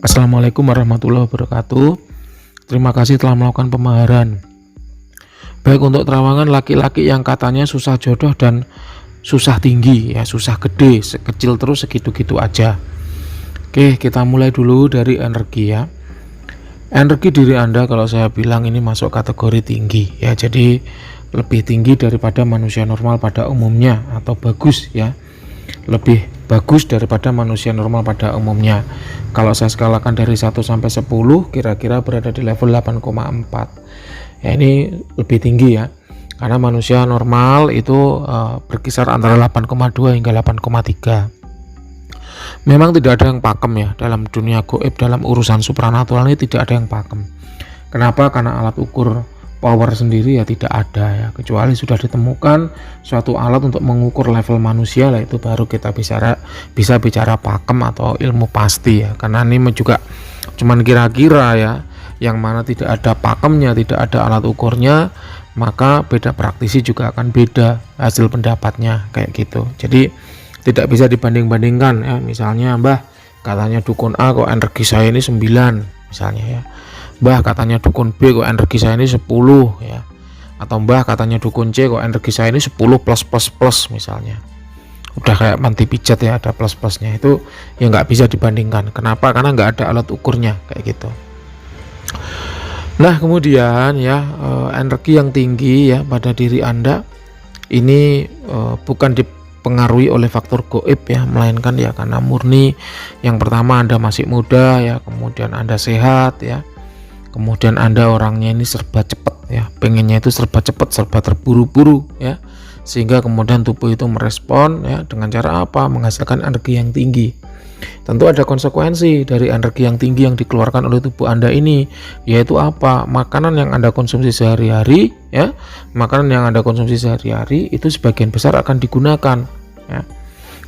Assalamualaikum warahmatullahi wabarakatuh. Terima kasih telah melakukan pemaharan. Baik untuk terawangan laki-laki yang katanya susah jodoh dan susah tinggi, ya susah gede, kecil terus segitu-gitu aja. Oke, kita mulai dulu dari energi ya. Energi diri Anda kalau saya bilang ini masuk kategori tinggi ya. Jadi lebih tinggi daripada manusia normal pada umumnya atau bagus ya. Lebih bagus daripada manusia normal pada umumnya. Kalau saya skalakan dari 1 sampai 10 kira-kira berada di level 8,4. Ya ini lebih tinggi ya. Karena manusia normal itu berkisar antara 8,2 hingga 8,3. Memang tidak ada yang pakem ya dalam dunia gaib, dalam urusan supranatural ini tidak ada yang pakem. Kenapa? Karena alat ukur power sendiri ya tidak ada ya, kecuali sudah ditemukan suatu alat untuk mengukur level manusia lah, itu baru kita bisa bicara pakem atau ilmu pasti ya. Karena ini juga cuman kira-kira ya, yang mana tidak ada pakemnya, tidak ada alat ukurnya, maka beda praktisi juga akan beda hasil pendapatnya kayak gitu. Jadi tidak bisa dibanding-bandingkan ya. Misalnya Mbah katanya dukun A kok energi saya ini 9 misalnya ya, Mbah katanya dukun B kok energi saya ini 10 ya, atau Mbah katanya dukun C kok energi saya ini 10 plus misalnya. Udah kayak manti pijat ya, ada plus-plusnya, itu ya nggak bisa dibandingkan. Kenapa? Karena nggak ada alat ukurnya kayak gitu. Nah kemudian ya, energi yang tinggi ya pada diri Anda ini bukan dipengaruhi oleh faktor gaib ya, melainkan ya karena murni. Yang pertama, Anda masih muda ya, kemudian Anda sehat ya, kemudian Anda orangnya ini serba cepat ya, pengennya itu serba cepat, serba terburu-buru ya, sehingga kemudian tubuh itu merespon ya dengan cara apa? Menghasilkan energi yang tinggi. Tentu ada konsekuensi dari energi yang tinggi yang dikeluarkan oleh tubuh Anda ini, yaitu apa? Makanan yang Anda konsumsi sehari-hari ya, makanan yang Anda konsumsi sehari-hari itu sebagian besar akan digunakan ya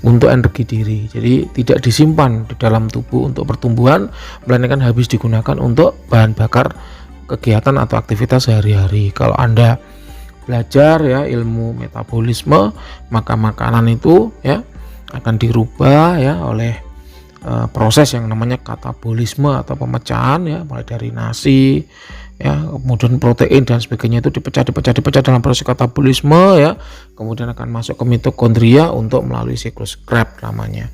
untuk energi diri. Jadi tidak disimpan di dalam tubuh untuk pertumbuhan, melainkan habis digunakan untuk bahan bakar kegiatan atau aktivitas sehari-hari. Kalau Anda belajar ya ilmu metabolisme, maka makanan itu ya akan dirubah ya oleh proses yang namanya katabolisme atau pemecahan ya, mulai dari nasi ya, kemudian protein dan sebagainya itu dipecah dalam proses katabolisme ya, kemudian akan masuk ke mitokondria untuk melalui siklus Krebs namanya.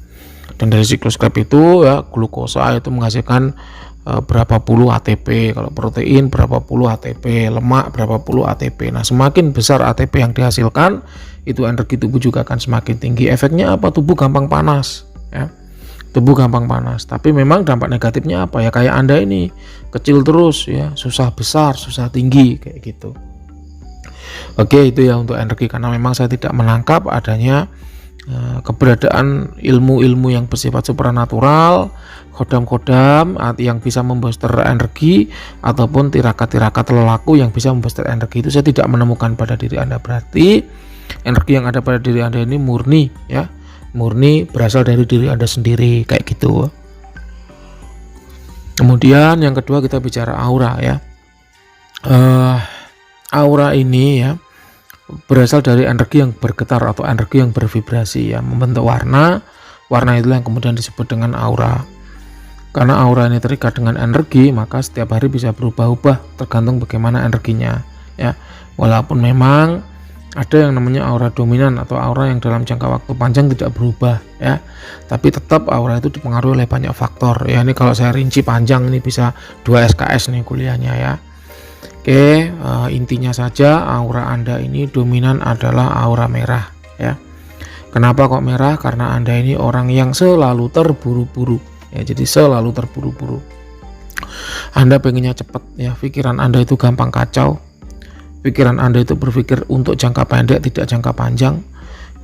Dan dari siklus Krebs itu ya, glukosa itu menghasilkan berapa puluh ATP, kalau protein berapa puluh ATP, lemak berapa puluh ATP. Nah semakin besar ATP yang dihasilkan, itu energi tubuh juga akan semakin tinggi. Efeknya apa? Tubuh gampang panas ya, tubuh gampang panas. Tapi memang dampak negatifnya apa ya, kayak Anda ini kecil terus ya, susah besar, susah tinggi kayak gitu. Oke, itu ya untuk energi, karena memang saya tidak menangkap adanya keberadaan ilmu-ilmu yang bersifat supranatural, kodam-kodam yang bisa membooster energi, ataupun tirakat-tirakat lelaku yang bisa membooster energi, itu saya tidak menemukan pada diri Anda. Berarti energi yang ada pada diri Anda ini murni ya, murni berasal dari diri Anda sendiri kayak gitu. Kemudian yang kedua kita bicara aura ya. Aura ini ya berasal dari energi yang bergetar atau energi yang bervibrasi ya, membentuk warna. Warna itulah yang kemudian disebut dengan aura. Karena aura ini terikat dengan energi, maka setiap hari bisa berubah-ubah tergantung bagaimana energinya ya. Walaupun memang ada yang namanya aura dominan atau aura yang dalam jangka waktu panjang tidak berubah ya, tapi tetap aura itu dipengaruhi oleh banyak faktor ya. Ini kalau saya rinci panjang ini bisa 2 SKS nih kuliahnya ya. Oke, intinya saja aura Anda ini dominan adalah aura merah ya. Kenapa kok merah? Karena Anda ini orang yang selalu terburu-buru ya, jadi selalu terburu-buru. Anda pengennya cepat ya, pikiran Anda itu gampang kacau. Pikiran Anda itu berpikir untuk jangka pendek, tidak jangka panjang.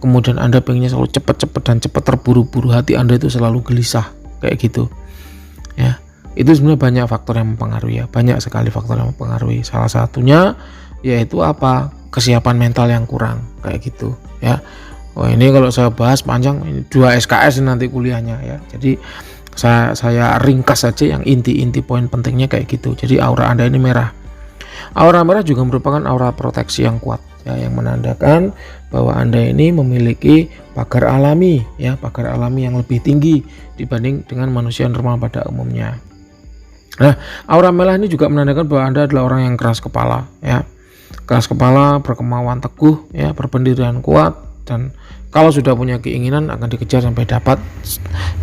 Kemudian Anda pengennya selalu cepat-cepat dan cepat terburu-buru. Hati Anda itu selalu gelisah kayak gitu ya. Itu sebenarnya banyak faktor yang mempengaruhi ya, banyak sekali faktor yang mempengaruhi. Salah satunya yaitu apa? Kesiapan mental yang kurang kayak gitu ya. Oh ini kalau saya bahas panjang, ini 2 SKS nanti kuliahnya ya. Jadi saya ringkas saja yang inti-inti poin pentingnya kayak gitu. Jadi aura Anda ini merah. Aura merah juga merupakan aura proteksi yang kuat ya, yang menandakan bahwa Anda ini memiliki pagar alami ya, pagar alami yang lebih tinggi dibanding dengan manusia normal pada umumnya. Nah, aura merah ini juga menandakan bahwa Anda adalah orang yang keras kepala, ya. Keras kepala, berkemauan teguh, ya, berpendirian kuat, dan kalau sudah punya keinginan akan dikejar sampai dapat,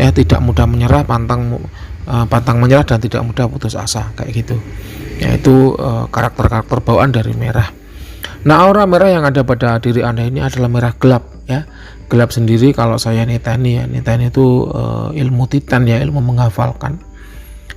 ya, tidak mudah menyerah, pantang menyerah dan tidak mudah putus asa, kayak gitu. Yaitu karakter-karakter bawaan dari merah. Nah, aura merah yang ada pada diri Anda ini adalah merah gelap, ya. Gelap sendiri kalau saya niteni, ya. Niteni itu ilmu titan, ya, ilmu menghafalkan.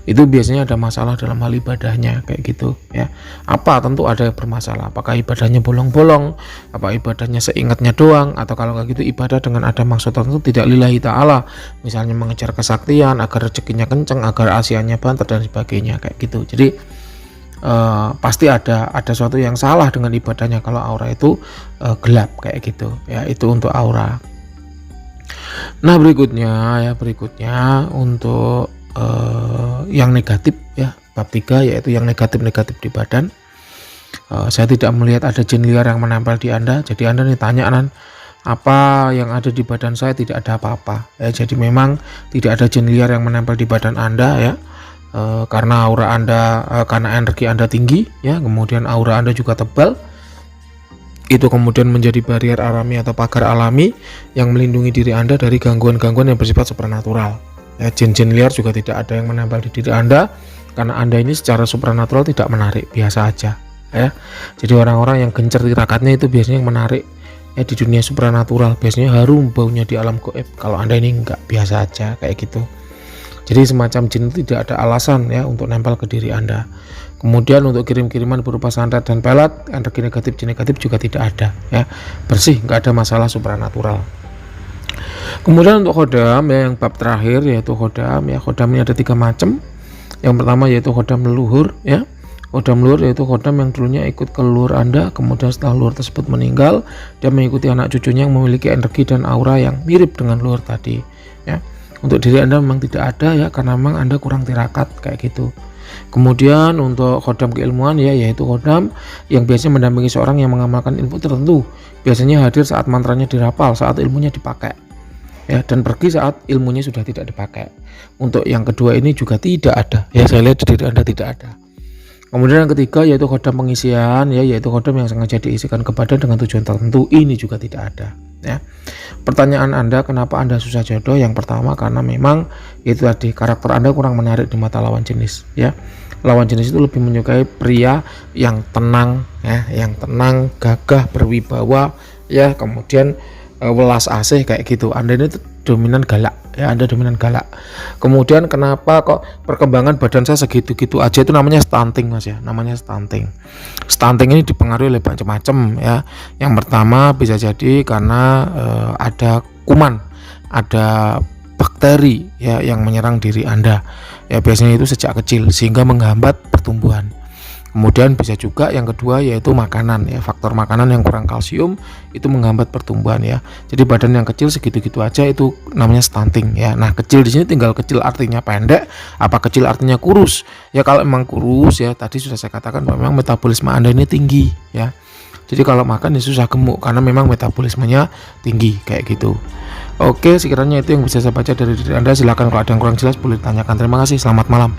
Itu biasanya ada masalah dalam hal ibadahnya, kayak gitu, ya. Apa? Tentu ada yang bermasalah. Apakah ibadahnya bolong-bolong, apa ibadahnya seingatnya doang, atau kalau kayak gitu ibadah dengan ada maksud tertentu tidak lillahi ta'ala, misalnya mengejar kesaktian agar rezekinya kenceng, agar asiannya banter dan sebagainya, kayak gitu. Jadi pasti ada sesuatu yang salah dengan ibadahnya kalau aura itu gelap, kayak gitu, ya. Itu untuk aura. Nah, berikutnya untuk yang negatif, ya, bab 3, yaitu yang negatif di badan. Saya tidak melihat ada jin liar yang menempel di Anda. Jadi Anda nih tanya, apa yang ada di badan saya? Tidak ada apa-apa, ya. Jadi memang tidak ada jin liar yang menempel di badan Anda, ya. Karena aura Anda, karena energi Anda tinggi, ya, kemudian aura Anda juga tebal. Itu kemudian menjadi barrier alami atau pagar alami yang melindungi diri Anda dari gangguan-gangguan yang bersifat supranatural. Ya, jin-jin liar juga tidak ada yang menempel di diri Anda karena Anda ini secara supranatural tidak menarik, biasa aja, ya. Jadi orang-orang yang gencar tirakatnya itu biasanya yang menarik, ya, di dunia supranatural, biasanya harum baunya di alam gaib. Kalau Anda ini enggak, biasa aja, kayak gitu. Jadi semacam jin itu tidak ada alasan, ya, untuk nempel ke diri Anda. Kemudian untuk kirim-kiriman berupa santet dan pelet, energi negatif, jin negatif juga tidak ada, ya. Bersih, enggak ada masalah supranatural. Kemudian untuk khodam, ya, yang bab terakhir yaitu khodam, ya. Khodam ini ada 3 macam. Yang pertama yaitu khodam leluhur, ya. Khodam leluhur yaitu khodam yang dulunya ikut ke leluhur Anda, kemudian setelah leluhur tersebut meninggal, dia mengikuti anak cucunya yang memiliki energi dan aura yang mirip dengan leluhur tadi, ya. Untuk diri Anda memang tidak ada, ya, karena memang Anda kurang tirakat, kayak gitu. Kemudian untuk khodam keilmuan, ya, yaitu khodam yang biasanya mendampingi seorang yang mengamalkan ilmu tertentu, biasanya hadir saat mantranya dirapal, saat ilmunya dipakai, ya, dan pergi saat ilmunya sudah tidak dipakai. Untuk yang kedua ini juga tidak ada, ya, saya lihat di diri Anda tidak ada. Kemudian yang ketiga yaitu khodam pengisian, ya, yaitu khodam yang sengaja diisikan ke badan dengan tujuan tertentu, ini juga tidak ada, ya. Pertanyaan Anda, kenapa Anda susah jodoh? Yang pertama karena memang itu tadi, karakter Anda kurang menarik di mata lawan jenis, ya. Lawan jenis itu lebih menyukai pria yang tenang, ya, yang tenang, gagah, berwibawa, ya, kemudian welas asih, kayak gitu. Anda ini dominan galak, ya, Anda dominan galak. Kemudian kenapa kok perkembangan badan saya segitu-gitu aja? Itu namanya stunting, Mas, ya, namanya stunting. Stunting ini dipengaruhi oleh macam-macam, ya. Yang pertama bisa jadi karena ada kuman, ada bakteri, ya, yang menyerang diri Anda, ya, biasanya itu sejak kecil sehingga menghambat pertumbuhan. Kemudian bisa juga yang kedua yaitu makanan, ya, faktor makanan yang kurang kalsium itu menghambat pertumbuhan, ya. Jadi badan yang kecil segitu-gitu aja itu namanya stunting, ya. Nah, kecil di sini tinggal kecil artinya pendek, apa kecil artinya kurus? Ya, kalau memang kurus, ya, tadi sudah saya katakan bahwa memang metabolisme Anda ini tinggi, ya. Jadi kalau makan ya susah gemuk karena memang metabolismenya tinggi, kayak gitu. Oke, sekiranya itu yang bisa saya baca dari diri Anda. Silakan kalau ada yang kurang jelas boleh ditanyakan. Terima kasih. Selamat malam.